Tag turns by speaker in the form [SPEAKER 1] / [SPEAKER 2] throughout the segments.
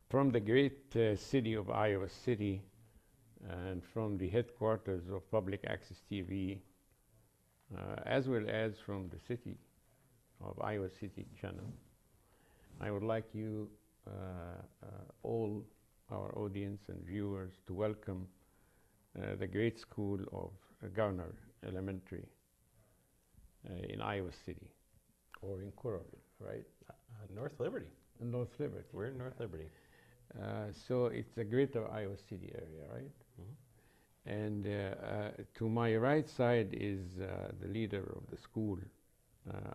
[SPEAKER 1] From the great city of Iowa City and from the headquarters of Public Access TV, as well as from the city of Iowa City Channel, I would like you, all our audience and viewers, to welcome the great school of Garner Elementary in Iowa City, or in Coralville, right?
[SPEAKER 2] North Liberty.
[SPEAKER 1] In North Liberty.
[SPEAKER 2] We're in North Liberty.
[SPEAKER 1] So it's the greater Iowa City area, right?
[SPEAKER 2] Mm-hmm.
[SPEAKER 1] And to my right side is the leader of the school,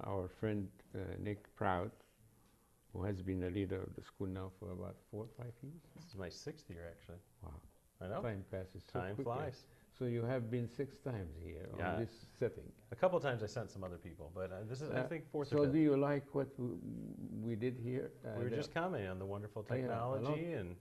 [SPEAKER 1] our friend Nick Proud, who has been the leader of the school now for about 4 or 5 years.
[SPEAKER 2] This is my 6th year, actually.
[SPEAKER 1] Wow.
[SPEAKER 2] I know.
[SPEAKER 1] Time passes so
[SPEAKER 2] Time
[SPEAKER 1] quickly.
[SPEAKER 2] flies.
[SPEAKER 1] So you have been 6 times here
[SPEAKER 2] Yeah.
[SPEAKER 1] on this setting.
[SPEAKER 2] A couple of times I sent some other people, but this is, I think, 4th or
[SPEAKER 1] So
[SPEAKER 2] 5th.
[SPEAKER 1] do you like what we did here?
[SPEAKER 2] We were just commenting on the wonderful
[SPEAKER 1] Oh, yeah,
[SPEAKER 2] technology, and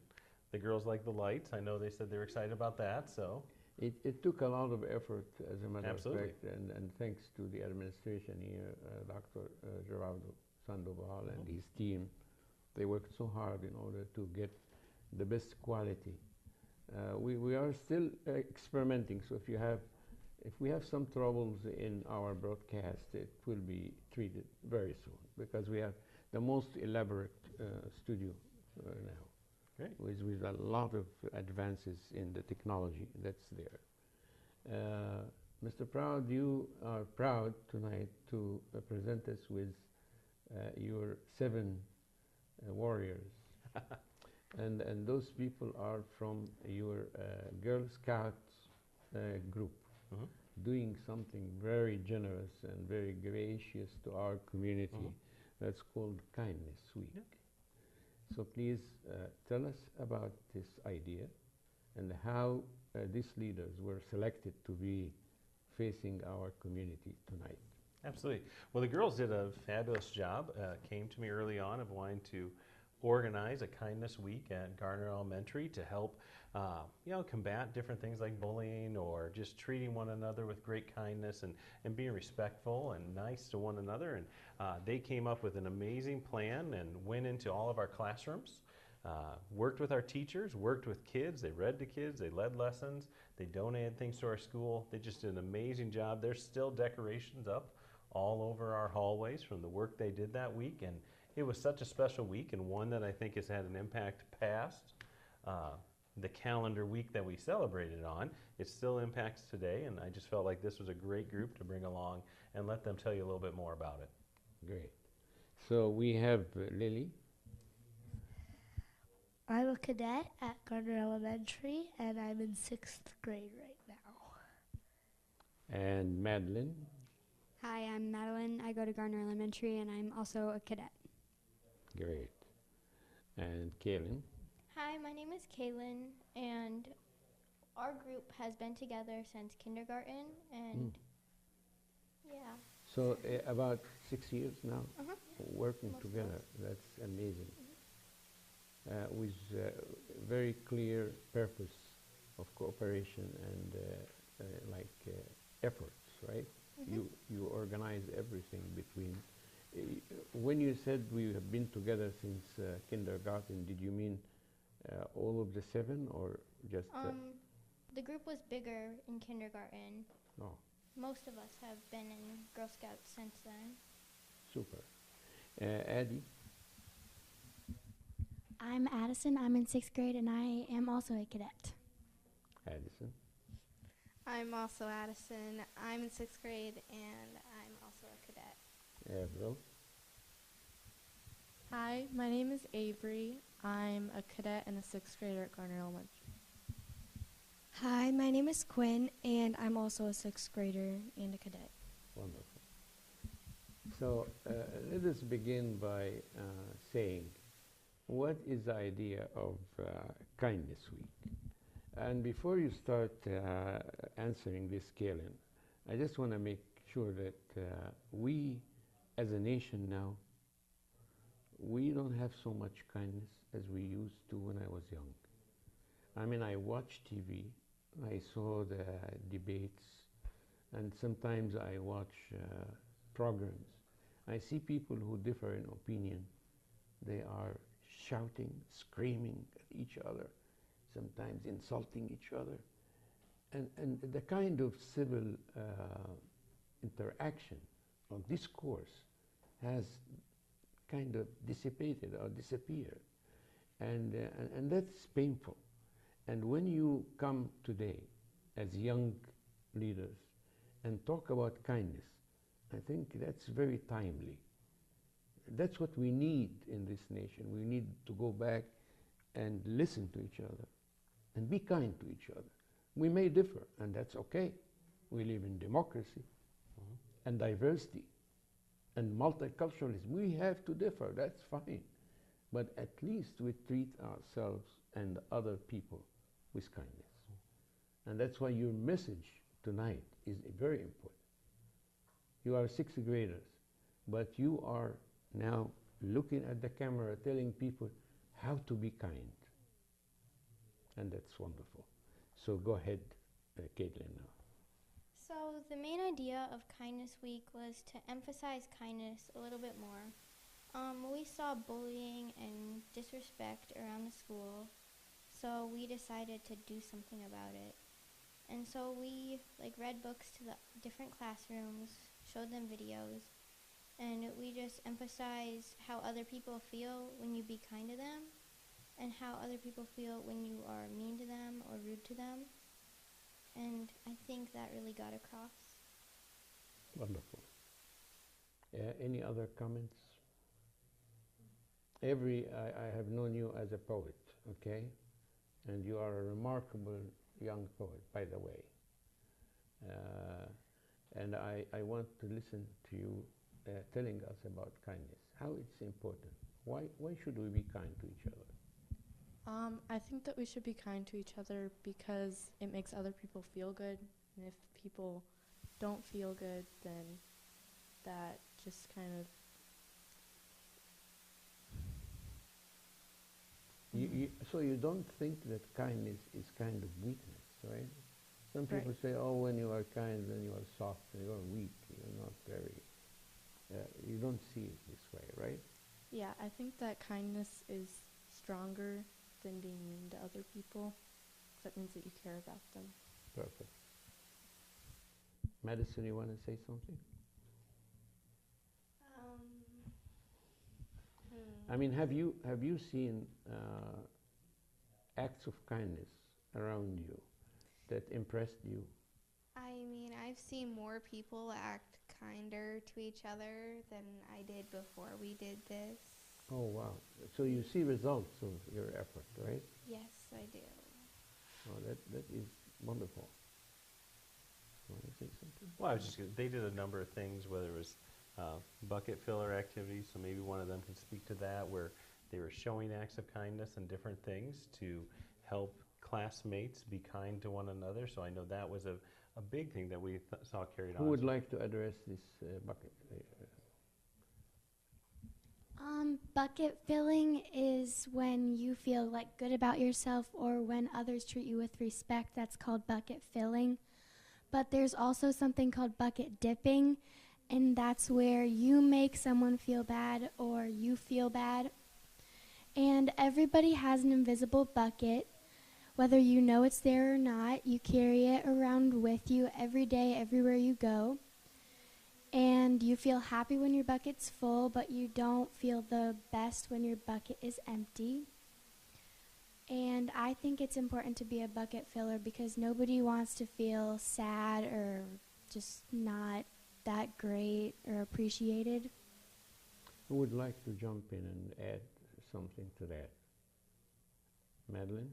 [SPEAKER 2] the girls like the lights. I know they said they were excited about that, so.
[SPEAKER 1] It took a lot of effort, as a matter
[SPEAKER 2] Absolutely.
[SPEAKER 1] of fact, and thanks to the administration here, Dr. Gerardo Sandoval and his team. They worked so hard in order to get the best quality. We are still experimenting, so if we have some troubles in our broadcast, it will be treated very soon, because we have the most elaborate studio now.
[SPEAKER 2] Great.
[SPEAKER 1] With a lot of advances in the technology that's there. Mr. Proud, you are proud tonight to present us with your 7 warriors. and those people are from your Girl Scouts group,
[SPEAKER 2] Mm-hmm.
[SPEAKER 1] doing something very generous and very gracious to our community.
[SPEAKER 2] Mm-hmm.
[SPEAKER 1] That's called Kindness Week.
[SPEAKER 2] Yep.
[SPEAKER 1] So please tell us about this idea and how these leaders were selected to be facing our community tonight.
[SPEAKER 2] Absolutely. Well, the girls did a fabulous job. Came to me early on of wanting to organize a kindness week at Garner Elementary to help, combat different things like bullying or just treating one another with great kindness and being respectful and nice to one another. And they came up with an amazing plan and went into all of our classrooms, worked with our teachers, worked with kids. They read to kids, they led lessons, they donated things to our school. They just did an amazing job. There's still decorations up all over our hallways from the work they did that week, and it was such a special week, and one that I think has had an impact past the calendar week that we celebrated on. It still impacts today, and I just felt like this was a great group to bring along and let them tell you a little bit more about it.
[SPEAKER 1] Great. So we have Lily.
[SPEAKER 3] I'm a cadet at Garner Elementary, and I'm in 6th grade right now.
[SPEAKER 1] And Madeline.
[SPEAKER 4] Hi, I'm Madeline. I go to Garner Elementary, and I'm also a cadet.
[SPEAKER 1] Great. And Kaylin.
[SPEAKER 5] Hi, my name is Kaylin, and our group has been together since kindergarten, and yeah.
[SPEAKER 1] So about 6 years now, working
[SPEAKER 5] Most
[SPEAKER 1] together. That's amazing. With very clear purpose of cooperation and efforts, right? You organize everything between. When you said we have been together since kindergarten, did you mean all of the 7 or just?
[SPEAKER 5] The group was bigger in kindergarten.
[SPEAKER 1] Oh,
[SPEAKER 5] Most of us have been in Girl Scouts since then.
[SPEAKER 1] super. Addie.
[SPEAKER 6] I'm Addison. I'm in 6th grade, and I am also a cadet.
[SPEAKER 1] Addison.
[SPEAKER 7] I'm also Addison. I'm in 6th grade, and I'm also a cadet.
[SPEAKER 1] Avril.
[SPEAKER 8] Hi, my name is Avery. I'm a cadet and a 6th grader at Garner Elementary.
[SPEAKER 9] Hi, my name is Quinn, and I'm also a 6th grader and a cadet.
[SPEAKER 1] Wonderful. So let us begin by saying, what is the idea of Kindness Week? And before you start answering this, Kaylin, I just want to make sure that we, as a nation now, we don't have so much kindness as we used to when I was young. I mean, I watch TV, I saw the debates, and sometimes I watch programs. I see people who differ in opinion. They are shouting, screaming at each other, sometimes insulting each other. And the kind of civil interaction or discourse has kind of dissipated or disappeared. And that's painful. And when you come today as young leaders and talk about kindness, I think that's very timely. That's what we need in this nation. We need to go back and listen to each other and be kind to each other. We may differ, and that's okay. We live in democracy and diversity and multiculturalism. We have to differ, that's fine. But at least we treat ourselves and other people with kindness. And that's why your message tonight is very important. You are sixth graders, but you are now looking at the camera telling people how to be kind. And that's wonderful. So go ahead, Caitlin, now.
[SPEAKER 5] So the main idea of Kindness Week was to emphasize kindness a little bit more. We saw bullying and disrespect around the school, so we decided to do something about it. And so we read books to the different classrooms, showed them videos, and we just emphasize how other people feel when you be kind to them, and how other people feel when you are mean to them or rude to them. And I think that really got across.
[SPEAKER 1] Wonderful. Any other comments? I have known you as a poet, okay? And you are a remarkable young poet, by the way. And I want to listen to you telling us about kindness, how it's important. Why should we be kind to each other?
[SPEAKER 8] I think that we should be kind to each other because it makes other people feel good. And if people don't feel good, then that just kind of...
[SPEAKER 1] So you don't think that kindness is kind of weakness, right? Some people say, oh, when you are kind, then you are soft, and you are weak. You're not very, you don't see it this way, right?
[SPEAKER 8] Yeah, I think that kindness is stronger than being mean to other people. That means that you care about them.
[SPEAKER 1] Perfect. Madison, you want to say something? I mean, have you seen acts of kindness around you that impressed you?
[SPEAKER 7] I mean, I've seen more people act kinder to each other than I did before we did this.
[SPEAKER 1] Oh, wow. So you see results of your effort, right?
[SPEAKER 7] Yes, I do.
[SPEAKER 1] Oh, that is wonderful. You want to say something?
[SPEAKER 2] Well, I was just they did a number of things, whether it was bucket filler activities, so maybe one of them can speak to that, where they were showing acts of kindness and different things to help classmates be kind to one another. So I know that was a big thing that we saw carried on.
[SPEAKER 1] Who would like to address this bucket?
[SPEAKER 6] Bucket filling is when you feel good about yourself or when others treat you with respect. That's called bucket filling. But there's also something called bucket dipping, and that's where you make someone feel bad or you feel bad. And everybody has an invisible bucket. Whether you know it's there or not, you carry it around with you every day, everywhere you go. And you feel happy when your bucket's full, but you don't feel the best when your bucket is empty. And I think it's important to be a bucket filler because nobody wants to feel sad or just not that great or appreciated.
[SPEAKER 1] Who would like to jump in and add something to that? Madeline,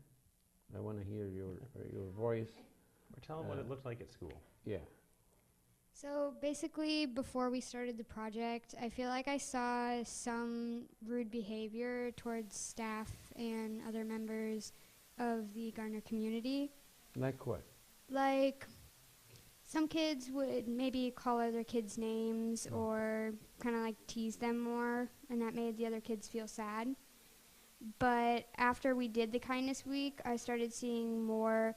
[SPEAKER 1] I want to hear your voice.
[SPEAKER 2] Or tell them what it looked like at school.
[SPEAKER 1] Yeah.
[SPEAKER 4] So basically, before we started the project, I feel like I saw some rude behavior towards staff and other members of the Garner community.
[SPEAKER 1] Like what?
[SPEAKER 4] Like, some kids would maybe call other kids names or kind of tease them more, and that made the other kids feel sad. But after we did the Kindness Week, I started seeing more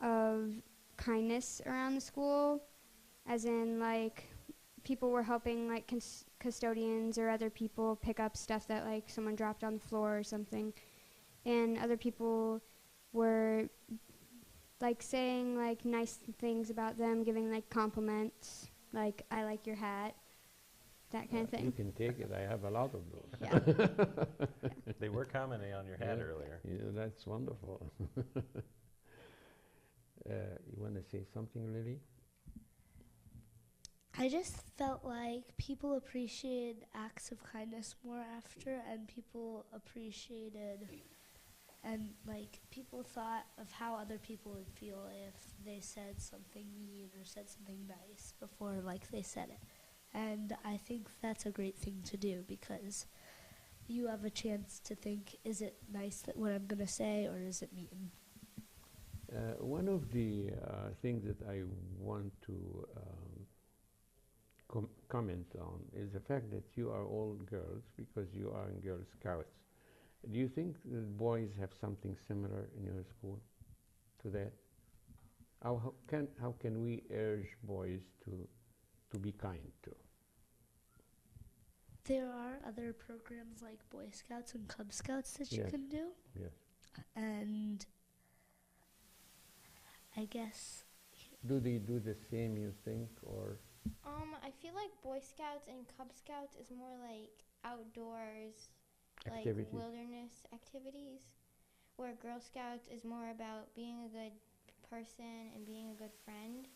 [SPEAKER 4] of kindness around the school, as in people were helping like custodians or other people pick up stuff that like someone dropped on the floor or something, and other people were like saying like nice things about them, giving like compliments, like I like your hat, that kind of
[SPEAKER 1] You
[SPEAKER 4] thing.
[SPEAKER 1] can take it. I have a lot of those.
[SPEAKER 4] Yeah.
[SPEAKER 2] They were commenting on your hat
[SPEAKER 1] Yeah.
[SPEAKER 2] earlier.
[SPEAKER 1] Yeah, that's wonderful. You want to say something, Lily?
[SPEAKER 3] I just felt like people appreciated acts of kindness more after, and people appreciated, and like people thought of how other people would feel if they said something mean or said something nice before like they said it. And I think that's a great thing to do because you have a chance to think, is it nice that what I'm going to say or is it mean?
[SPEAKER 1] One of the things that I want to comment on is the fact that you are all girls because you are in Girl Scouts. Do you think that boys have something similar in your school to that? How can we urge boys to be kind to?
[SPEAKER 3] There are other programs like Boy Scouts and Cub Scouts that you
[SPEAKER 1] Yes.
[SPEAKER 3] can do.
[SPEAKER 1] Yes.
[SPEAKER 3] And I guess
[SPEAKER 1] Do they do the same, you think, or?
[SPEAKER 5] I feel like Boy Scouts and Cub Scouts is more like outdoors,
[SPEAKER 1] Activities.
[SPEAKER 5] like wilderness activities, where Girl Scouts is more about being a good person and being a good friend.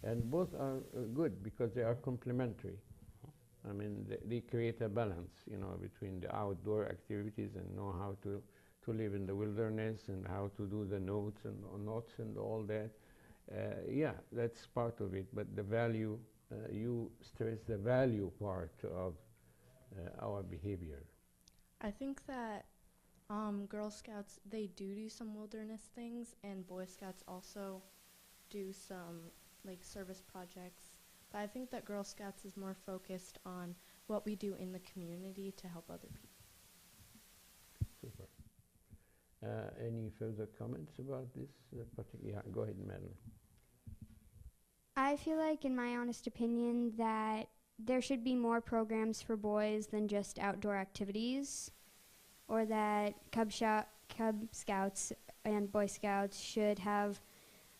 [SPEAKER 1] And both are good because they are complementary. I mean, they create a balance, you know, between the outdoor activities and know how to live in the wilderness and how to do the notes and all that. Yeah, that's part of it. But the value, you stress the value part of our behavior.
[SPEAKER 8] I think that Girl Scouts, they do some wilderness things, and Boy Scouts also do some like service projects. But I think that Girl Scouts is more focused on what we do in the community to help other people.
[SPEAKER 1] Super. Any further comments about this? Yeah, go ahead, Madeline.
[SPEAKER 4] I feel like, in my honest opinion, that there should be more programs for boys than just outdoor activities, or that Cub Scouts and Boy Scouts should have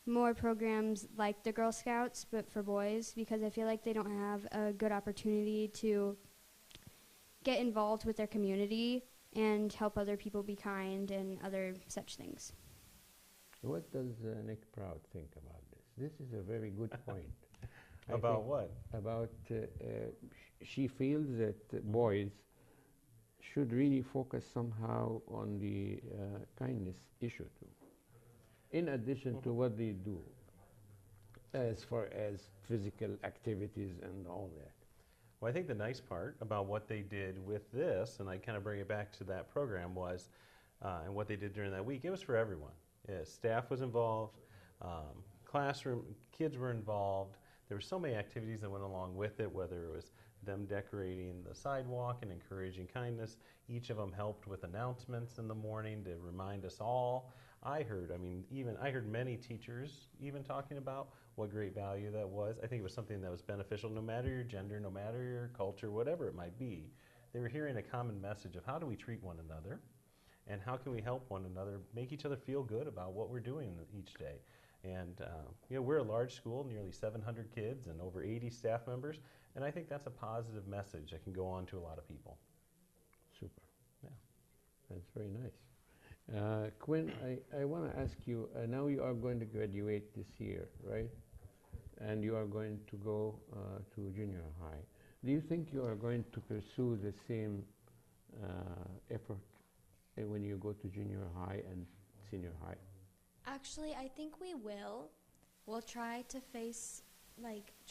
[SPEAKER 4] more programs like the Girl Scouts, but for boys, because I feel like they don't have a good opportunity to get involved with their community and help other people be kind and other such things.
[SPEAKER 1] What does Nick Proud think about this? This is a very good point. I
[SPEAKER 2] About
[SPEAKER 1] think
[SPEAKER 2] what?
[SPEAKER 1] About she feels that boys should really focus somehow on the kindness issue too, in addition to what they do as far as physical activities and all that.
[SPEAKER 2] Well, I think the nice part about what they did with this, and I kind of bring it back to that program, was, and what they did during that week, it was for everyone. Yeah, staff was involved, classroom, kids were involved. There were so many activities that went along with it, whether it was them decorating the sidewalk and encouraging kindness. Each of them helped with announcements in the morning to remind us all. I heard many teachers even talking about what great value that was. I think it was something that was beneficial no matter your gender, no matter your culture, whatever it might be. They were hearing a common message of how do we treat one another and how can we help one another make each other feel good about what we're doing each day. And we're a large school, nearly 700 kids and over 80 staff members, and I think that's a positive message that can go on to a lot of people.
[SPEAKER 1] Super.
[SPEAKER 2] Yeah.
[SPEAKER 1] That's very nice. Quinn, I want to ask you, now you are going to graduate this year, right? And you are going to go to junior high. Do you think you are going to pursue the same effort when you go to junior high and senior high?
[SPEAKER 9] Actually, I think we will. We'll try to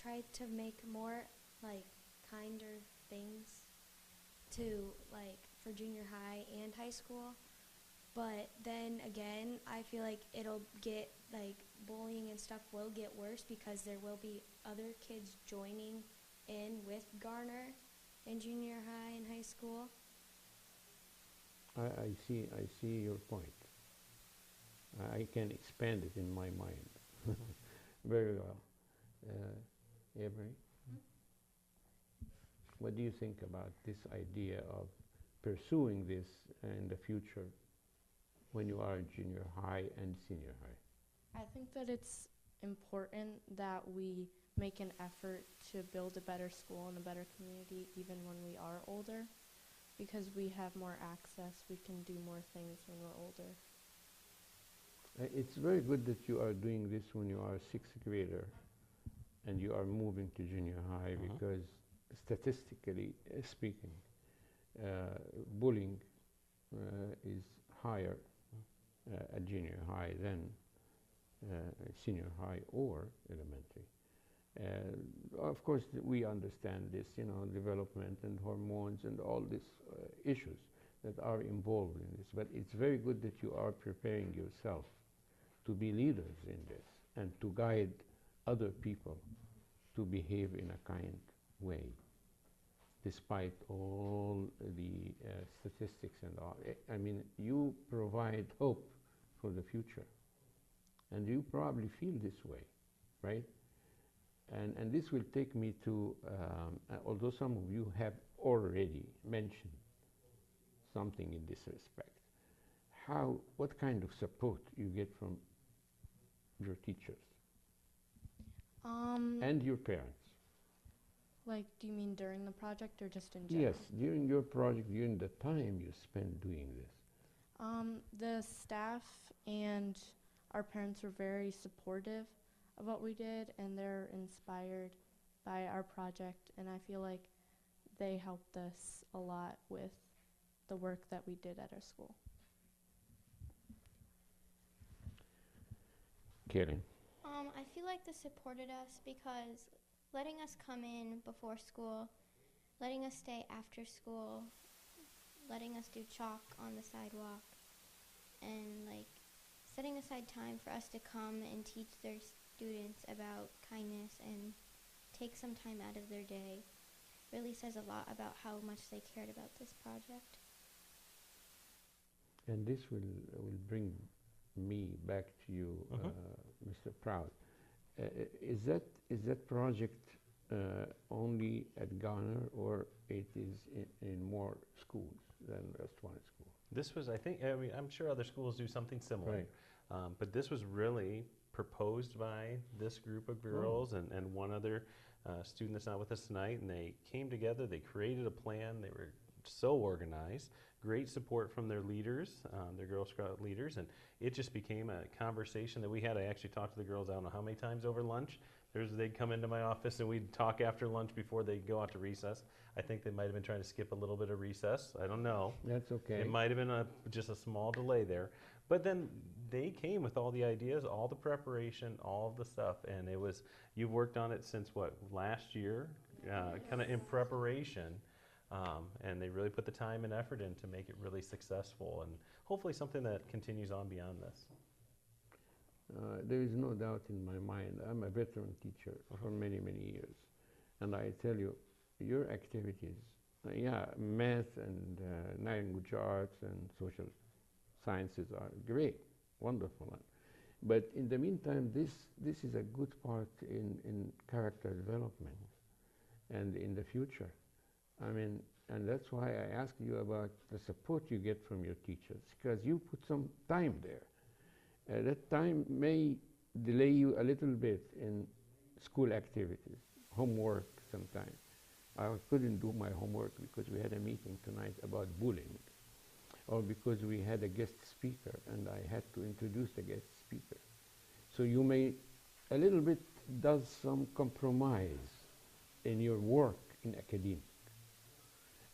[SPEAKER 9] try to make more, kinder things for junior high and high school. But then again, I feel like it'll get, bullying and stuff will get worse because there will be other kids joining in with Garner in junior high and high school.
[SPEAKER 1] I see your point. I can expand it in my mind. Very well. Avery? What do you think about this idea of pursuing this in the future when you are in junior high and senior high?
[SPEAKER 8] I think that it's important that we make an effort to build a better school and a better community even when we are older, because we have more access, we can do more things when we're older.
[SPEAKER 1] It's very good that you are doing this when you are a sixth grader and you are moving to junior high, because statistically speaking, bullying is higher at junior high than senior high or elementary. Of course, we understand this, development and hormones and all these issues that are involved in this. But it's very good that you are preparing yourself to be leaders in this and to guide other people to behave in a kind way, despite all the statistics and all. I mean, you provide hope for the future, and you probably feel this way, right? And this will take me to, although some of you have already mentioned something in this respect, what kind of support you get from your teachers and your parents?
[SPEAKER 8] Like, do you mean during the project or just in general?
[SPEAKER 1] Yes, during your project, during the time you spend doing this.
[SPEAKER 8] The staff and our parents were very supportive of what we did, and they're inspired by our project, and I feel like they helped us a lot with the work that we did at our school.
[SPEAKER 1] Karen?
[SPEAKER 5] I feel like they supported us because letting us come in before school, letting us stay after school, letting us do chalk on the sidewalk, and setting aside time for us to come and teach their students about kindness and take some time out of their day really says a lot about how much they cared about this project.
[SPEAKER 1] And this will bring me back to you, Mr. Proud. Is that project only at Garner, or it is in more schools than just one school?
[SPEAKER 2] This was, I think, I'm sure other schools do something similar,
[SPEAKER 1] Right.
[SPEAKER 2] But this was really proposed by this group of girls and one other student that's not with us tonight, and they came together, they created a plan, they were so organized, great support from their leaders, their Girl Scout leaders, and it just became a conversation that we had. I actually talked to the girls, I don't know how many times over lunch. They'd come into my office and we'd talk after lunch before they'd go out to recess. I think they might have been trying to skip a little bit of recess. I don't know.
[SPEAKER 1] That's okay.
[SPEAKER 2] It might have been just a small delay there. But then they came with all the ideas, all the preparation, all of the stuff. And you've worked on it since what, last year? Kind of in preparation. And they really put the time and effort in to make it really successful, and hopefully something that continues on beyond this.
[SPEAKER 1] There is no doubt in my mind. I'm a veteran teacher for many, many years. And I tell you, your activities, math and language arts and social sciences are great, wonderful. But in the meantime, this is a good part in character development and in the future. I mean, and that's why I asked you about the support you get from your teachers, because you put some time there. That time may delay you a little bit in school activities, homework sometimes. I couldn't do my homework because we had a meeting tonight about bullying, or because we had a guest speaker and I had to introduce the guest speaker. So you may a little bit does some compromise in your work in academia.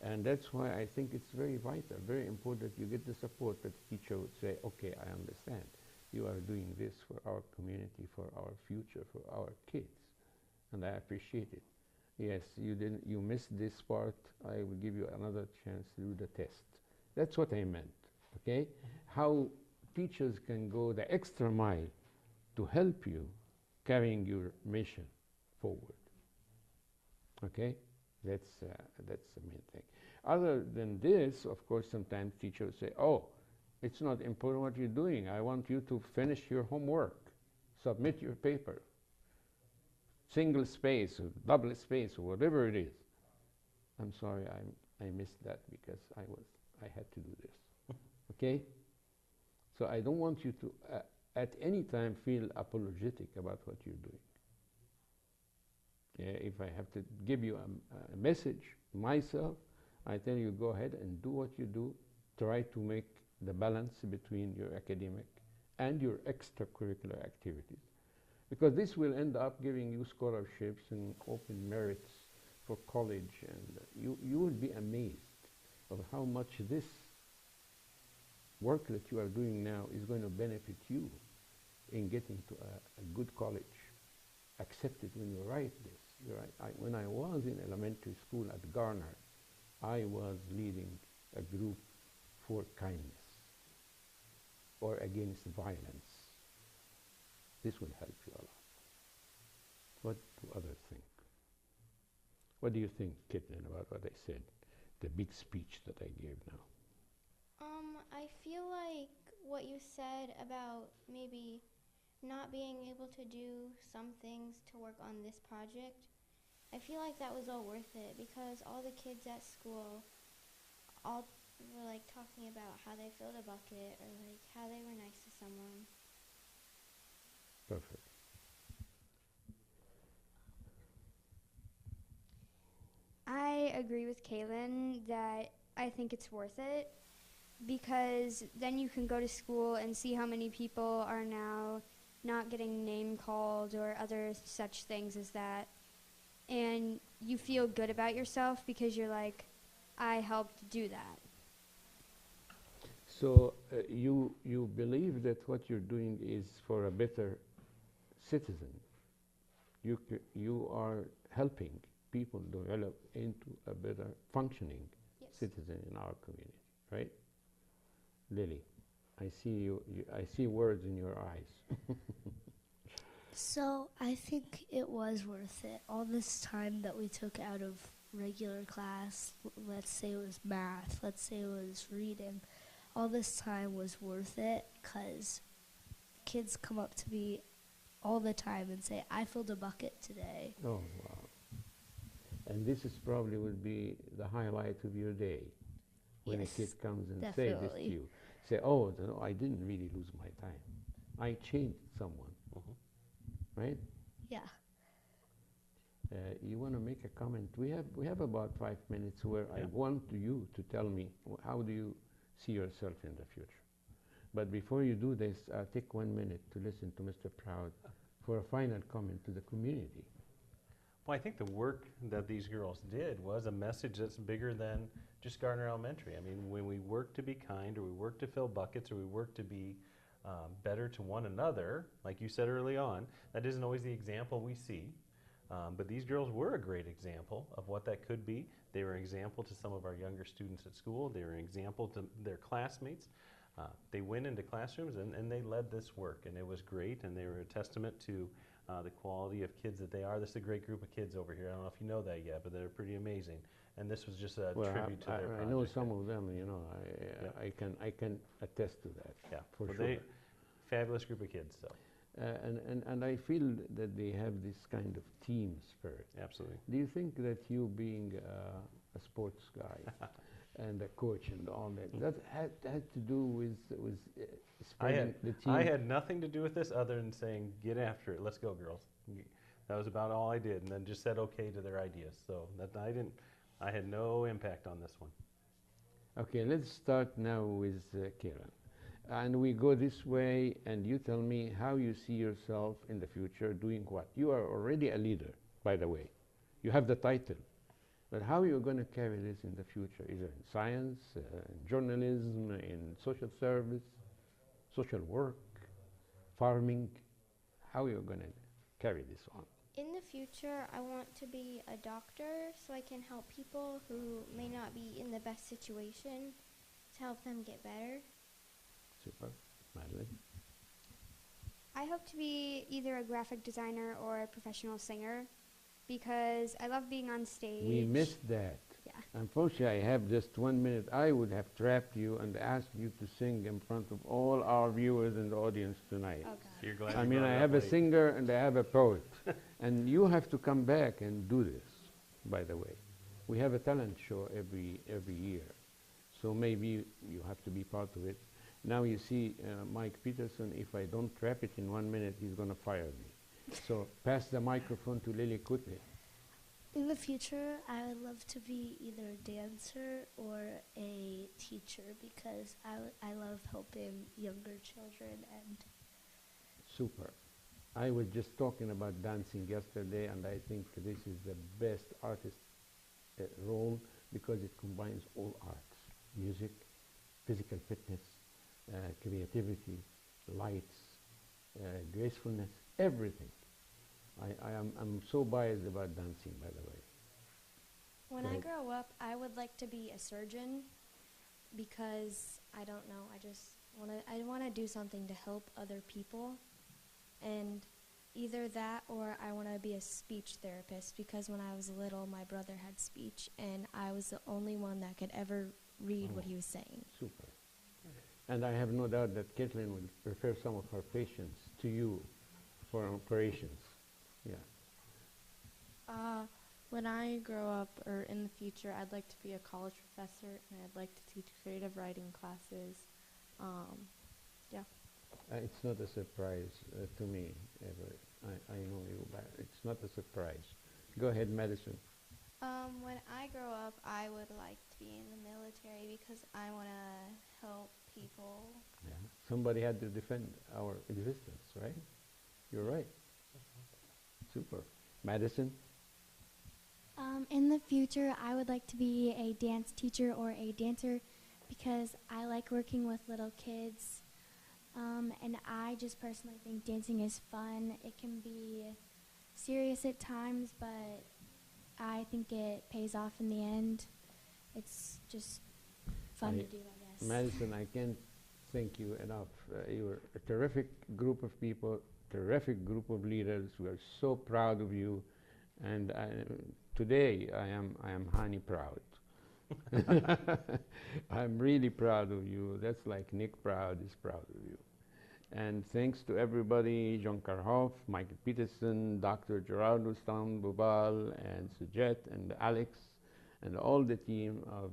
[SPEAKER 1] And that's why I think it's very vital, very important that you get the support that the teacher would say, okay, I understand. You are doing this for our community, for our future, for our kids. And I appreciate it. Yes, you missed this part. I will give you another chance to do the test. That's what I meant, okay? How teachers can go the extra mile to help you carrying your mission forward, okay? That's the main thing. Other than this, of course, sometimes teachers say, oh, it's not important what you're doing. I want you to finish your homework, submit your paper, single space or double space or whatever it is. I'm sorry, I missed that because I had to do this. Okay? So I don't want you to at any time feel apologetic about what you're doing. Yeah, if I have to give you a message myself, I tell you go ahead and do what you do. Try to make the balance between your academic and your extracurricular activities. Because this will end up giving you scholarships and open merits for college, and you will be amazed of how much this work that you are doing now is going to benefit you in getting to a good college. Accept it when you write this. When I was in elementary school at Garner, I was leading a group for kindness or against violence. This will help you a lot. What do others think? What do you think, Caitlin, about what I said? The big speech that I gave now.
[SPEAKER 5] I feel like what you said about maybe not being able to do some things to work on this project, I feel like that was all worth it because all the kids at school all were like talking about how they filled a bucket or like how they were nice to someone.
[SPEAKER 1] Perfect.
[SPEAKER 4] I agree with Kaylin that I think it's worth it because then you can go to school and see how many people are now not getting name called or other such things as that. And you feel good about yourself because you're like, I helped do that.
[SPEAKER 1] So you believe that what you're doing is for a better citizen. You are helping people develop into a better functioning citizen in our community, right? Lily, I see I see words in your eyes.
[SPEAKER 3] So I think it was worth it. All this time that we took out of regular class, let's say it was math, let's say it was reading, all this time was worth it because kids come up to me all the time and say, I filled a bucket today.
[SPEAKER 1] Oh, wow. And this is probably would be the highlight of your day when
[SPEAKER 3] Yes,
[SPEAKER 1] a kid comes and
[SPEAKER 3] definitely.
[SPEAKER 1] say this to you. Say, oh, no, I didn't really lose my time. I changed someone, right?
[SPEAKER 3] Yeah.
[SPEAKER 1] You want to make a comment? We have about 5 minutes where I want you to tell me how do you see yourself in the future. But before you do this, take 1 minute to listen to Mr. Proud for a final comment to the community.
[SPEAKER 2] Well, I think the work that these girls did was a message that's bigger than just Garner Elementary. I mean, when we work to be kind, or we work to fill buckets, or we work to be better to one another, like you said early on, that isn't always the example we see. But these girls were a great example of what that could be. They were an example to some of our younger students at school. They were an example to their classmates. They went into classrooms and they led this work, and it was great, and they were a testament to the quality of kids that they are. This is a great group of kids over here. I don't know if you know that yet, but they're pretty amazing. And this was just a tribute to their project.
[SPEAKER 1] I know some of them, you know, I can attest to that.
[SPEAKER 2] Yeah,
[SPEAKER 1] for
[SPEAKER 2] well,
[SPEAKER 1] sure.
[SPEAKER 2] Fabulous group of kids, so.
[SPEAKER 1] And I feel that they have this kind of team spirit.
[SPEAKER 2] Absolutely.
[SPEAKER 1] Do you think that you being a sports guy and a coach and all that had to do with spreading the team?
[SPEAKER 2] I had nothing to do with this other than saying, get after it, let's go girls. That was about all I did, and then just said okay to their ideas. So that I had no impact on this one.
[SPEAKER 1] Okay, let's start now with Karen. And we go this way, and you tell me how you see yourself in the future doing what. You are already a leader, by the way. You have the title. But how are you going to carry this in the future, either in science, in journalism, in social service, social work, farming? How are you going to carry this on?
[SPEAKER 5] In the future, I want to be a doctor so I can help people who may not be in the best situation to help them get better.
[SPEAKER 1] Super. Madeline?
[SPEAKER 4] I hope to be either a graphic designer or a professional singer because I love being on stage.
[SPEAKER 1] We missed that. Unfortunately, I have just 1 minute. I would have trapped you and asked you to sing in front of all our viewers and the audience tonight.
[SPEAKER 4] Okay.
[SPEAKER 2] So you're glad
[SPEAKER 1] I
[SPEAKER 2] you
[SPEAKER 1] mean,
[SPEAKER 2] brought
[SPEAKER 1] I
[SPEAKER 2] it
[SPEAKER 1] have
[SPEAKER 2] up
[SPEAKER 1] a
[SPEAKER 2] late.
[SPEAKER 1] singer and I have a poet. And you have to come back and do this, by the way. We have a talent show every year. So maybe you have to be part of it. Now you see Mike Peterson, if I don't trap it in 1 minute, he's going to fire me. So pass the microphone to Lily quickly.
[SPEAKER 3] In the future, I would love to be either a dancer or a teacher because I love helping younger children and
[SPEAKER 1] Super. I was just talking about dancing yesterday, and I think this is the best artist role because it combines all arts: music, physical fitness, creativity, lights, gracefulness, everything. I'm so biased about dancing, by the way.
[SPEAKER 9] When
[SPEAKER 1] Go
[SPEAKER 9] I
[SPEAKER 1] ahead.
[SPEAKER 9] grow up, I would like to be a surgeon because I don't know, I want to do something to help other people, and either that or I want to be a speech therapist because when I was little, my brother had speech and I was the only one that could ever read what he was saying.
[SPEAKER 1] Super. And I have no doubt that Caitlin will refer some of her patients to you for operations. Yeah.
[SPEAKER 8] When I grow up or in the future, I'd like to be a college professor and I'd like to teach creative writing classes.
[SPEAKER 1] It's not a surprise to me, ever. I know you, but it's not a surprise. Go ahead, Madison.
[SPEAKER 7] When I grow up, I would like to be in the military because I want to help people.
[SPEAKER 1] Yeah. Somebody had to defend our existence, right? You're right. Super. Madison?
[SPEAKER 6] In the future, I would like to be a dance teacher or a dancer because I like working with little kids. And I just personally think dancing is fun. It can be serious at times, but I think it pays off in the end. It's just fun to do, I guess.
[SPEAKER 1] Madison, I can't thank you enough. You're a terrific group of people, terrific group of leaders. We are so proud of you. And today I am Hani proud. I'm really proud of you. That's like Nick Proud is proud of you. And thanks to everybody, John Karhoff, Michael Peterson, Dr. Gerardo Stam Bubal, and Sujet, and Alex, and all the team of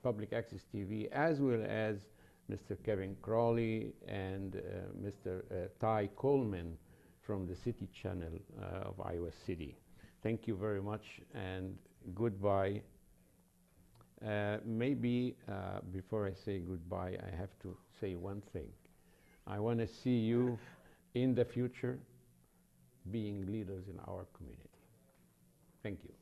[SPEAKER 1] Public Access TV, as well as Mr. Kevin Crawley and Mr. Ty Coleman from the City Channel of Iowa City. Thank you very much, and goodbye. Maybe before I say goodbye, I have to say one thing. I want to see you in the future being leaders in our community. Thank you.